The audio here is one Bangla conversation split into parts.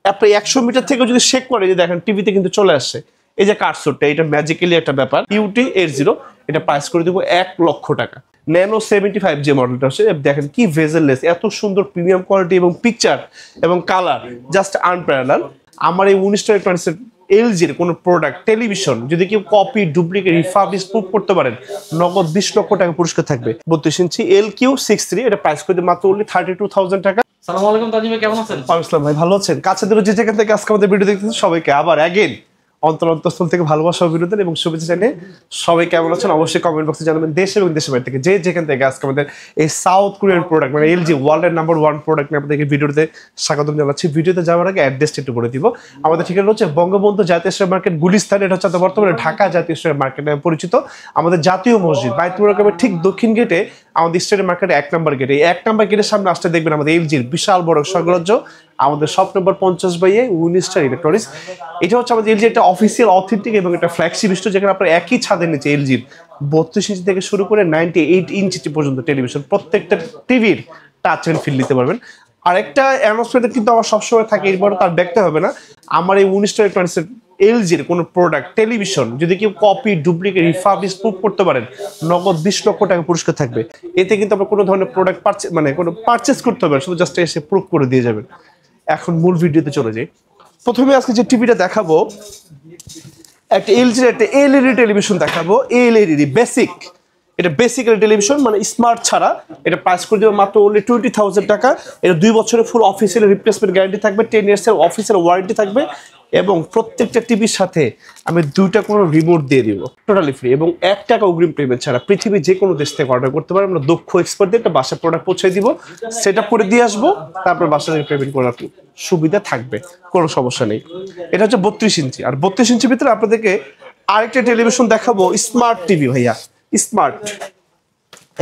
আপনি 100 মিটার থেকে যদি শেক করে যে দেখেন টিভিতে কিন্তু চলে আসছে। এই যে কার্সরটা, এটা ম্যাজিক্যালি একটা ব্যাপার। UT80 এটা প্রাইস করে দিব 1,00,000 টাকা। ন্যানো 75 যে মডেলটা হচ্ছে, দেখেন কি ভেজেললেস, এত সুন্দর প্রিমিয়াম কোয়ালিটি এবং পিকচার এবং কালার জাস্ট আনপ্যারালাল। আমার এই 19টা ইলেকট্রনিক্সের এলজির কোনো প্রোডাক্ট টেলিভিশন যদি কেউ কপি ডুপ্লিকেট রিফার্বিশ প্রুভ করতে পারেন, নগদ 20 লক্ষ টাকা পুরস্কার থাকবে। 32 ইঞ্চি LQ63 এটা প্রাইস করে মাত্র only 32,000 টাকা। আসসালামু আলাইকুম তাজিম ভাই, কেমন আছেন? আসসালাম ভাই, ভালো আছেন? কাছে দূরে যে যেখান থেকে আজকে আমাদের ভিডিও দেখতেছেন সবাইকে আবার অ্যাগেন অন্তরস্থল থেকে ভালোবাসা অভিনন্দন এবং শুভেচ্ছা জানিয়ে সবাই কেমন আছেন অবশ্যই কমেন্ট বক্সে জানাবেন। দেশ এবং দেশের বাইরে থেকে যে যেখান থেকে আজকে আমাদের এই সাউথ কোরিয়ান প্রোডাক্ট মানে LG ওয়ার্ল্ডের নাম্বার 1 প্রোডাক্ট নিয়ে আপনাদেরকে ভিডিওতে স্বাগতম জানাচ্ছি। ভিডিওতে যাওয়ার আগে অ্যাড্রেসটা একটু বলে দিব। আমাদের ঠিকানা হচ্ছে বঙ্গবন্ধু জাতীয় স্ট্রিট মার্কেট গুলিস্তান, এটা হচ্ছে বর্তমানে ঢাকা জাতীয় স্ট্রিট মার্কেট নামে পরিচিত। আমাদের জাতীয় মসজিদ বাইতুল মোকাররমের ঠিক দক্ষিণ গেটে আমাদের স্ট্রিট মার্কেটের 1 নম্বর গেটে, এই 1 নম্বর গেটের সামনে আসতে দেখবেন আমাদের LGর বিশাল বড় সাম্রাজ্য, আমাদের শপ নম্বর 50/19 ইলেকট্রনিক্স। এটা হচ্ছে আমাদের LG একটা অফিসিয়াল অথেন্টিক এবং একটা ফ্ল্যাগশিপ স্টোর, যেখানে আপনার একই ছাদের নিচে LGর 32 ইঞ্চি থেকে শুরু করে 98 ইঞ্চি পর্যন্ত টেলিভিশন, প্রত্যেকটা টিভির টাচ এন্ড ফিল নিতে পারবেন। আরেকটা অ্যানাউন্সমেন্ট কিন্তু আমার সবসময় থাকে, এরপর তার দেখতে হবে না। আমার এই 19টা ইলেকট্রনিক্সের LGর কোনো প্রোডাক্ট টেলিভিশন যদি কেউ কপি ডুপ্লিকেট রিফার্বিশ প্রুভ করতে পারেন, নগদ 20 লক্ষ টাকা পুরস্কার থাকবে। এতে কিন্তু আপনার কোনো ধরনের প্রোডাক্ট মানে কোনো পারচেস করতে হবে, শুধু জাস্ট এসে প্রুভ করে দিয়ে যাবেন। এখন মূল ভিডিওতে চলে যাই। প্রথমে আজকে যে টিভিটা দেখাবো, একটা LGর একটা LED টেলিভিশন দেখাবো। LED বেসিক, এটা বেসিক টেলিভিশন মানে স্মার্ট ছাড়া। এটা প্রাইস করে দেবো মাত্র only 20,000 টাকা। এটা 2 বছরের ফুল অফিসিয়াল রিপ্লেসমেন্ট গ্যারান্টি থাকবে, 10 ইয়ার্সের অফিসিয়াল ওয়ারেন্টি থাকবে এবং প্রত্যেকটা টিভির সাথে আমি 2টা কোনো রিমোট দিয়ে দিব টোটালি ফ্রি এবং 1 টাকা অগ্রিম পেমেন্ট ছাড়া। পৃথিবীর যে কোনো দেশ থেকে অর্ডার করতে পারেন, আমরা দক্ষ এক্সপার্ট দিয়ে একটা বাসায় প্রোডাক্ট পৌঁছে দিব, সেট আপ করে দিয়ে আসবো, তারপর বাসা থেকে পেমেন্ট করার সুবিধা থাকবে, কোনো সমস্যা নেই। এটা হচ্ছে 32 ইঞ্চি। আর 32 ইঞ্চির ভিতরে আপনাদেরকে আরেকটা টেলিভিশন দেখাবো, স্মার্ট টিভি ভাইয়া, স্মার্ট।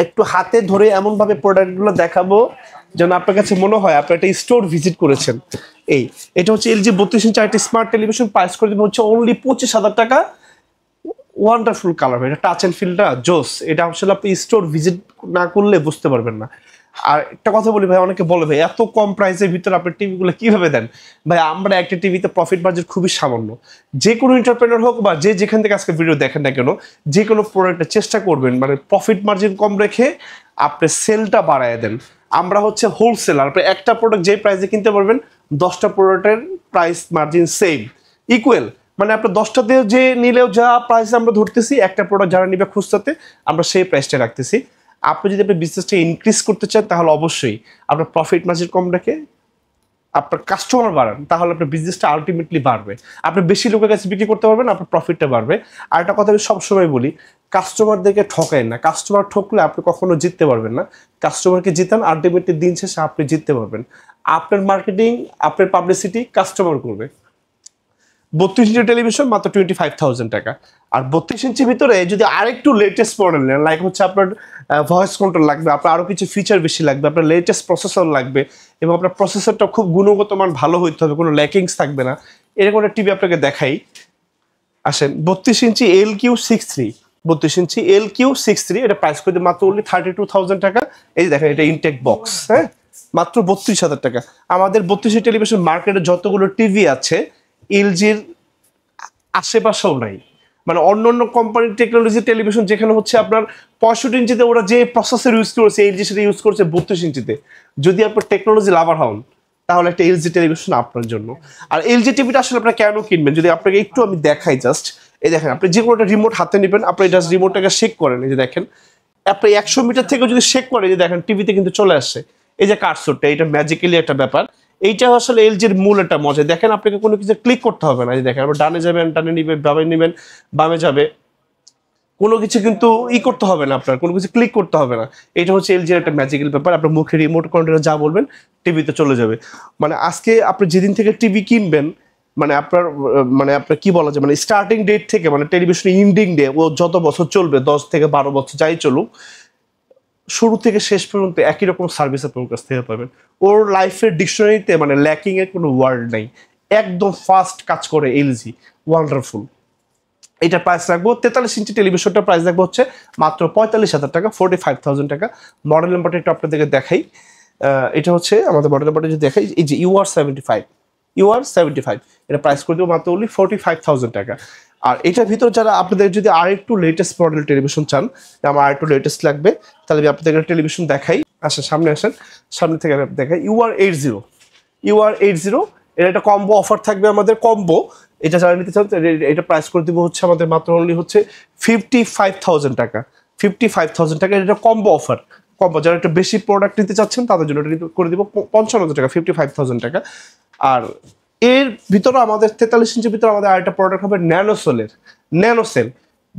একটু হাতে ধরে এমন ভাবে প্রোডাক্টগুলো দেখাবো যেন আপনার কাছে মনে হয় আপনি একটা স্টোর ভিজিট করেছেন। এটা হচ্ছে LG 32 ইঞ্চি একটা স্মার্ট টেলিভিশন, প্রাইস করে দেবো হচ্ছে only 25,000 টাকা। ওয়ান্ডারফুল কালার, এটা টাচ এন্ড ফিলটা জোস। এটা আসলে আপনি স্টোর ভিজিট না করলে বুঝতে পারবেন না। আর একটা কথা বলি ভাই, অনেকে বলে ভাই এত কম প্রাইসের ভিতরে আপনি টিভিগুলো কিভাবে দেন? ভাই আমরা একটা টিভিতে প্রফিট মার্জিন খুবই সামান্য। যে কোনো এন্টারপ্রেনার হোক বা যে যেখান থেকে আজকে ভিডিও দেখেন না কেন, যে কোনো প্রোডাক্টের চেষ্টা করবেন মানে প্রফিট মার্জিন কম রেখে আপনি সেলটা বাড়ায় দেন। আমরা হচ্ছে হোলসেলার, আপনি একটা প্রোডাক্ট যে প্রাইসে কিনতে পারবেন 10টা প্রোডাক্টের প্রাইস মার্জিন সেম ইকুয়াল। মানে আপনার 10টা দিয়ে যে নিলেও যা প্রাইস আমরা ধরতেছি, একটা প্রোডাক্ট যারা নিবে খুচরাতে আমরা সেই প্রাইসটা রাখতেছি। আপনি যদি আপনার বিজনেসটা ইনক্রিজ করতে চান তাহলে অবশ্যই আপনার প্রফিট মার্জিন কম রেখে আপনার কাস্টমার বাড়ান, তাহলে আপনার বিজনেসটা আলটিমেটলি বাড়বে। আপনি বেশি লোকের কাছে বিক্রি করতে পারবেন, আপনার প্রফিটটা বাড়বে। আর একটা কথা আমি সবসময় বলি, কাস্টমারদেরকে ঠকায় না। কাস্টমার ঠকলে আপনি কখনো জিততে পারবেন না। কাস্টমারকে জিতান, আলটিমেটলি দিন শেষে আপনি জিততে পারবেন। আপনার মার্কেটিং, আপনার পাবলিসিটি কাস্টমার করবে। 32 ইঞ্চি টেলিভিশন মাত্র 25,000 টাকা। আর 32 ইঞ্চির ভিতরে যদি আরেকটু লেটেস্ট মডেল নেন, লাইক হচ্ছে আপনার ভয়েস কন্ট্রোল লাগবে, আপনার আরও কিছু ফিচার বেশি লাগবে, আপনার লেটেস্ট প্রসেসর লাগবে এবং আপনার প্রসেসরটা খুব গুণগত মান ভালো হইতে হবে, কোনো ল্যাকিংস থাকবে না, এরকম একটা টিভি আপনাকে দেখাই। আসেন, 32 ইঞ্চি LQ63, 32 ইঞ্চি LQ63 এটা প্রাইস করে মাত্র only 32,000 টাকা। এই যে দেখেন, এটা ইনটেক বক্স, হ্যাঁ, মাত্র 32,000 টাকা। আমাদের 32 টেলিভিশন মার্কেটে যতগুলো টিভি আছে LGর আশেপাশেও নাই। মানে অন্য অন্য কোম্পানির টেকনোলজি টেলিভিশন যেখানে হচ্ছে আপনার 65 ইঞ্চিতে ওরা যে প্রসেসর ইউজ করেছে, LG সেটা ইউজ করছে 32 ইঞ্চিতে। যদি আপনার টেকনোলজি লাভার হন তাহলে একটা LG টেলিভিশন আপনার জন্য। আর LG টিভিটা আসলে আপনারা কেন কিনবেন যদি আপনাকে একটু আমি দেখাই জাস্ট। এই দেখেন, আপনি যে কোনো একটা রিমোট হাতে নেবেন, আপনি জাস্ট রিমোটটাকে শেক করেন, এই যে দেখেন, আপনি 100 মিটার থেকে যদি শেক করেন, এই যে দেখেন টিভিতে কিন্তু চলে আসছে। এই যে কার্সরটা, এটা ম্যাজিক্যালি একটা ব্যাপার। এইটা আসলে LGর মূল একটা মজা। দেখেন, আপনাকে কোনো কিছু ক্লিক করতে হবে না। এই দেখেন, আপনি ডানে যাবেন, ডানে নিবেন, বামে নিবেন, বামে যাবে, কোনো কিছু কিন্তু করতে হবে না, আপনার কোনো কিছু ক্লিক করতে হবে না। এটা হচ্ছে LGর একটা ম্যাজিক্যাল ব্যাপার। আপনার মুখে রিমোট কন্ট্রোলে যা বলবেন টিভিতে চলে যাবে। মানে আজকে আপনি যেদিন থেকে টিভি কিনবেন, মানে আপনার কি বলা যায়, মানে স্টার্টিং ডেট থেকে মানে টেলিভিশন ইন্ডিং ডে ও যত বছর চলবে, 10 থেকে 12 বছর যাই চলুক, শুরু থেকে শেষ পর্যন্ত একই রকম সার্ভিস আপনার কাছ থেকে পাবেন। ওর লাইফের ডিকশনারিতে মানে ল্যাকিং এর কোনো ওয়ার্ড নাই, একদম ফাস্ট কাজ করে LG, ওয়ান্ডারফুল। এটা প্রাইস রাখবো 43 ইঞ্চি টেলিভিশনটার প্রাইস রাখবো হচ্ছে মাত্র 45,000 টাকা, 45,000 টাকা। মডেল নাম্বারটা একটু আপনাদেরকে দেখাই। এটা হচ্ছে আমাদের মডেল নাম্বারটা যদি দেখাই, এই যে UR75, UR75 এটা প্রাইস করে দেবো মাত্র অনলি 45,000 টাকা। আর এটার ভিতর যারা আপনাদের যদি আরেকটু লেটেস্ট মডেল টেলিভিশন চান, আমার আরেকটু লেটেস্ট লাগবে, তাহলে আমি আপনাদের টেলিভিশন দেখাই। আসেন সামনে আসেন, সামনে থেকে আমি দেখাই। UR80 এটা একটা কম্বো অফার থাকবে আমাদের, কম্বো এটা যারা নিতে চান এটা প্রাইস করে দিব হচ্ছে আমাদের মাত্র অনলি হচ্ছে 55,000 টাকা। 55,000 টাকা এটা কম্বো অফার। কম্বো যারা একটু বেশি প্রোডাক্ট নিতে চাচ্ছেন তাদের জন্য এটা করে দিব 55,000 টাকা, 55,000 টাকা। আর এর ভিতরে আমাদের 43 ইঞ্চির ভিতরে আমাদের আরেকটা প্রোডাক্ট হবে ন্যানোসেল।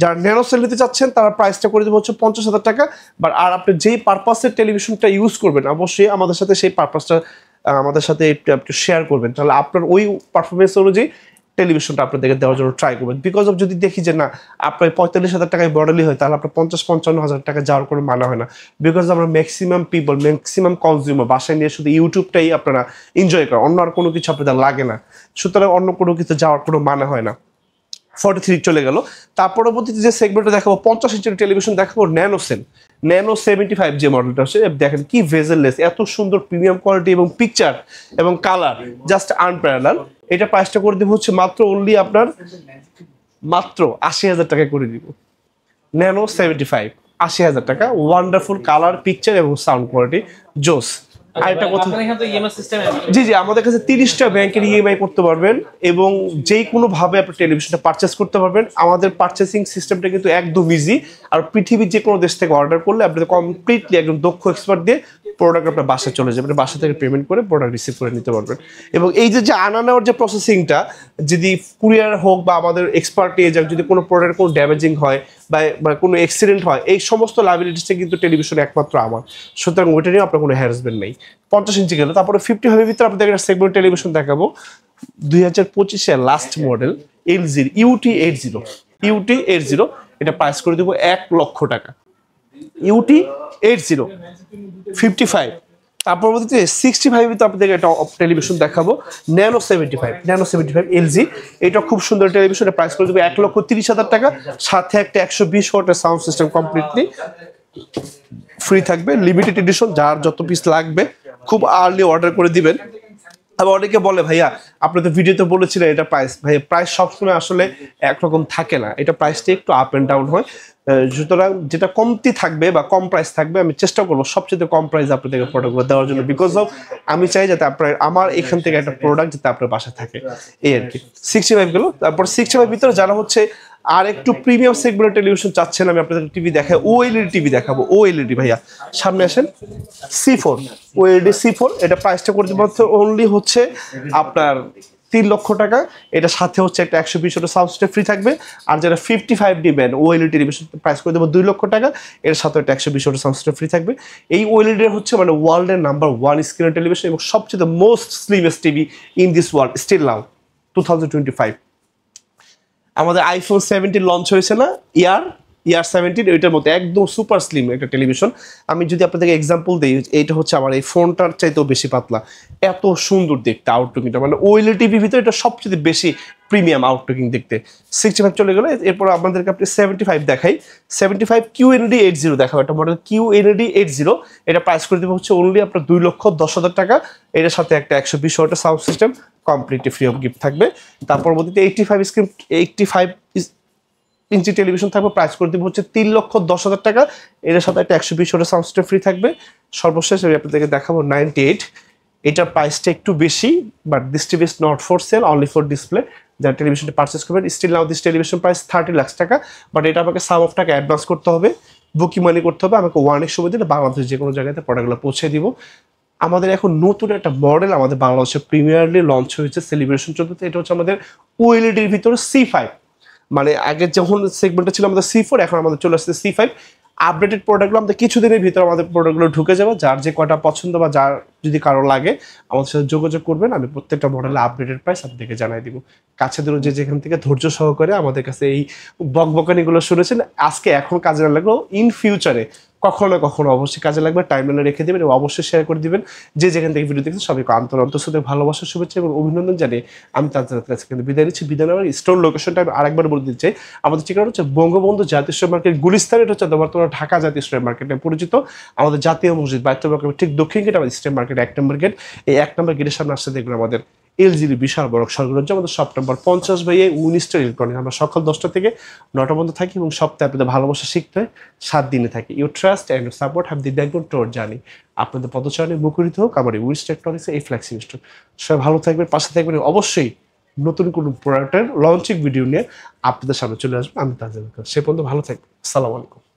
যারা ন্যানোসেল নিতে চাচ্ছেন তারা প্রাইসটা করে দেবো হচ্ছে 50,000 টাকা। বাট আর আপনি যেই পারপাসের টেলিভিশনটা ইউজ করবেন অবশ্যই আমাদের সাথে সেই পারপাসটা আমাদের সাথে একটু শেয়ার করবেন, তাহলে আপনার ওই পারফরমেন্স অনুযায়ী টেলিভিশনটা আপনাদেরকে দেওয়ার জন্য ট্রাই করবেন। বিকজ অফ যদি দেখি যে না আপনার 45,000 টাকায় মডেলই হয়, তাহলে আপনার 50-55,000 টাকা যাওয়ার কোনো মানে হয় না। বিকজ আমরা ম্যাক্সিমাম কনজিউমার বাসায় নিয়ে শুধু ইউটিউবটাই আপনারা এনজয় করেন, অন্য আর কোনো কিছু আপনাদের লাগে না, সুতরাং অন্য কোনো কিছু যাওয়ার কোনো মানে হয় না। 43 চলে গেল। তার পরবর্তীতে যে সেগমেন্টটা দেখাবো 50 ইঞ্চির টেলিভিশন দেখাবো ন্যানো 75 যে মডেলটা হচ্ছে, দেখেন কি ভেজেললেস, এত সুন্দর প্রিমিয়াম কোয়ালিটি এবং পিকচার এবং কালার জাস্ট আনপ্যারালাল। এটা প্রাইসটা করে দিব হচ্ছে মাত্র অনলি আপনার মাত্র 80,000 টাকায় করে দিব। ন্যানো 75 80,000 টাকা, ওয়ান্ডারফুল কালার, পিকচার এবং সাউন্ড কোয়ালিটি জোস। আরেকটা কথা, জি আমাদের কাছে 30টা ব্যাংকের ইএমআই করতে পারবেন এবং যেই কোনো ভাবে আপনি টেলিভিশনটা পারচেস করতে পারবেন। আমাদের পারচেসিং সিস্টেমটা কিন্তু একদম ইজি। আর পৃথিবীর যে কোনো দেশ থেকে অর্ডার করলে আপনাদের কমপ্লিটলি একদম দক্ষ এক্সপার্ট দিয়ে প্রোডাক্ট আপনার বাসায় চলে যাবে, বাসা থেকে পেমেন্ট করে প্রোডাক্ট রিসিভ করে নিতে পারবেন। এবং এই যে আনা নেওয়ার যে প্রসেসিংটা, যদি কুরিয়ার হোক বা আমাদের এক্সপার্ট নিয়ে যাক, যদি কোনো প্রোডাক্ট কোনো ড্যামেজিং হয় বা কোনো অ্যাক্সিডেন্ট হয়, এই সমস্ত লাইবিলিটিসটা কিন্তু টেলিভিশন একমাত্র আমার, সুতরাং ওইটা নিয়ে আপনার কোনো হ্যারাসমেন্ট নেই। 50 ইঞ্চি গেল। তারপরে 55 ভিতরে আপনাদের একটা সেগমেন্ট টেলিভিশন দেখাবো 2025-এর লাস্ট মডেল এলজির UT80। এটা প্রাইস করে দেবো 1 লক্ষ টাকা। UT80 55। তারপর মধ্যে 65 ভিতরে আপনাদের একটা টেলিভিশন দেখাবো ন্যানো 75 এলজি। এটা খুব সুন্দর টেলিভিশন, এটা প্রাইস করে দেবো 1,30,000 টাকা। সাথে একটা 120 ওয়াটের সাউন্ড সিস্টেম কমপ্লিটলি ফ্রি থাকবে। লিমিটেড এডিশন, যার যত পিস লাগবে খুব আর্লি অর্ডার করে দিবেন। আবার অনেকে বলে ভাইয়া আপনি তো ভিডিওতে বলেছিলেন এটা প্রাইস, ভাইয়া প্রাইস সবসময় আসলে একরকম থাকে না, এটা প্রাইসটা একটু আপ অ্যান্ড ডাউন হয়। সুতরাং যেটা কমতি থাকবে বা কম প্রাইস থাকবে আমি চেষ্টা করবো সবচেয়ে কম প্রাইস আপনাদেরকে প্রোডাক্টগুলো দেওয়ার জন্য। বিকজ অফ আমি চাই যাতে আপনার আমার এখান থেকে একটা প্রোডাক্ট যাতে আপনার বাসায় থাকে, এই আর কি। 65 গেল। তারপর 65 ভিতরে যারা হচ্ছে আর একটু প্রিমিয়াম সেগমেন্টের টেলিভিশন চাচ্ছেন, আমি আপনাদের টিভি দেখাই, ওএলইডি টিভি দেখাবো। ওএলইডি ভাইয়া সামনে আসেন, C4 ওএলইডি C4। এটা প্রাইসটা করে দেবো অনলি হচ্ছে আপনার 3 লক্ষ টাকা। এটা সাথে হচ্ছে একটা 120 ওয়াটের সাউন্ড সিস্টেম ফ্রি থাকবে। আর যারা 55 নেবেন ওএলইডি টেলিভিশন প্রাইস করে দেবো 2 লক্ষ টাকা। এর সাথে একটা 120 ওয়াটের সাউন্ড সিস্টেম ফ্রি থাকবে। এই ওএলইডি হচ্ছে মানে ওয়ার্ল্ডের নাম্বার 1 স্ক্রিন টেলিভিশন এবং সবচেয়ে most slimmest TV in this world still now 2025। আমাদের আইফোন 17 লঞ্চ হয়েছে না, ইয়ার 17, ওইটার মধ্যে একদম সুপার স্লিম একটা টেলিভিশন। আমি যদি আপনাদেরকে এক্সাম্পল দিই, এইটা হচ্ছে আমার এই ফোনটার চাইতেও বেশি পাতলা, এত সুন্দর দেখতে আউটলুকিংটা, মানে ওএলইডি টিভির ভিতরে এটা সবচেয়ে বেশি প্রিমিয়াম আউটলুকিং দেখতে। 65 চলে গেলে এরপর আপনাদেরকে আপনি 75 দেখাই। 75 QND80 দেখাবো, একটা মডেল QND80। এটা প্রাইস করে দেবো হচ্ছে অনলি আপনার 2,10,000 টাকা। এটার সাথে একটা 120 ওয়াটের sound system completely free of gift থাকবে। তার পরবর্তীতে 85 ইঞ্চি টেলিভিশন থাকবে, প্রাইস করে দেবো হচ্ছে 3,10,000 টাকা। এর সাথে একটা 120 ওয়াটের সাউন্ড সিস্টেম ফ্রি থাকবে। সর্বশেষ আমি আপনাদেরকে দেখাবো 98। এটার প্রাইসটা একটু বেশি, but this TV is not for sale, only for display. যারা টেলিভিশনটা পারচেস করবেন, still now this television price 30 lakh টাকা। বাট এটা আমাকে সাম অফ টাকা অ্যাডভান্স করতে হবে, বুকিং মানি করতে হবে। আমাকে 1 উইক সময় দিলে বাংলাদেশের যে কোনো জায়গাতে প্রোডাক্টগুলো পৌঁছে দিব। আমাদের এখন নতুন একটা মডেল আমাদের বাংলাদেশে প্রিমিয়ারলি লঞ্চ হয়েছে, সেলিব্রেশন চলতে। এটা হচ্ছে আমাদের ওএলইডির ভিতরে C5। মানে আগে যখন সেগমেন্টটা ছিল আমাদের C4, এখন আমাদের চলে আসছে C5। আপডেটেড প্রোডাক্টগুলো আমাদের কিছুদিনের ভিতরে আমাদের প্রোডাক্টগুলো ঢুকে যাবে। যার যে কটা পছন্দ বা যার যদি কারো লাগে আমাদের সাথে যোগাযোগ করবেন, আমি প্রত্যেকটা মডেলের আপডেটেড প্রাইস আপনাদেরকে জানাই দিব। কাছে দূরে যে যেখান থেকে ধৈর্য সহকারে আমাদের কাছে এই বকবকানিগুলো শুনেছেন, আজকে এখন কাজে না লাগলেও ইন ফিউচারে কখনো না কখনো অবশ্যই কাজে লাগবে। টাইমলাইনে রেখে দেবেন এবং অবশ্যই শেয়ার করে দিবেন। যে যেখান থেকে ভিডিও দেখছেন সবাইকে অন্তঃস্থ ভালোবাসা, শুভেচ্ছা এবং অভিনন্দন জানিয়ে আমি তাদের কাছে কিন্তু বিদায় নিচ্ছি। বিদায় নেওয়ার স্টোর লোকেশনটা আমি আরেকবার বলে দিতে চাই। আমাদের ঠিকানা হচ্ছে বঙ্গবন্ধু জাতীয় স্ট্রিট মার্কেট, গুলিস্তান। এটা হচ্ছে বর্তমানে ঢাকা জাতীয় স্ট্রিট মার্কেটে পরিচিত। আমাদের জাতীয় মসজিদ বাইতুল মুকাররমের ঠিক দক্ষিণ গেট, আমাদের স্ট্রিট মার্কেট 1 নম্বর গেট। এই 1 নম্বর গেটের সামনে আসতে দেখবেন আমাদের এলজির বিশাল বড় স্বর্গরাজ্য। আমাদের শপ নাম্বার 50/19 ইলেকট্রনিক। আমরা সকাল 10টা থেকে 9টা পর্যন্ত থাকি এবং সপ্তাহে আপনাদের ভালোবাসা শিখতে হয় 7 দিনে থাকি। You trust and support have the backbone to our journey. আপনাদের পদচারণে মুখরিত হোক আমার এই উইস্ট ইলেকট্রনিক্সের এই ফ্ল্যাগশিপ স্টোর। সবাই ভালো থাকবেন, পাশে থাকবেন। অবশ্যই নতুন কোনো প্রোডাক্টের লঞ্চিং ভিডিও নিয়ে আপনাদের সামনে চলে আসবো আমি তাজেল। সে পর্যন্ত ভালো থাকবেন। আসসালামু আলাইকুম।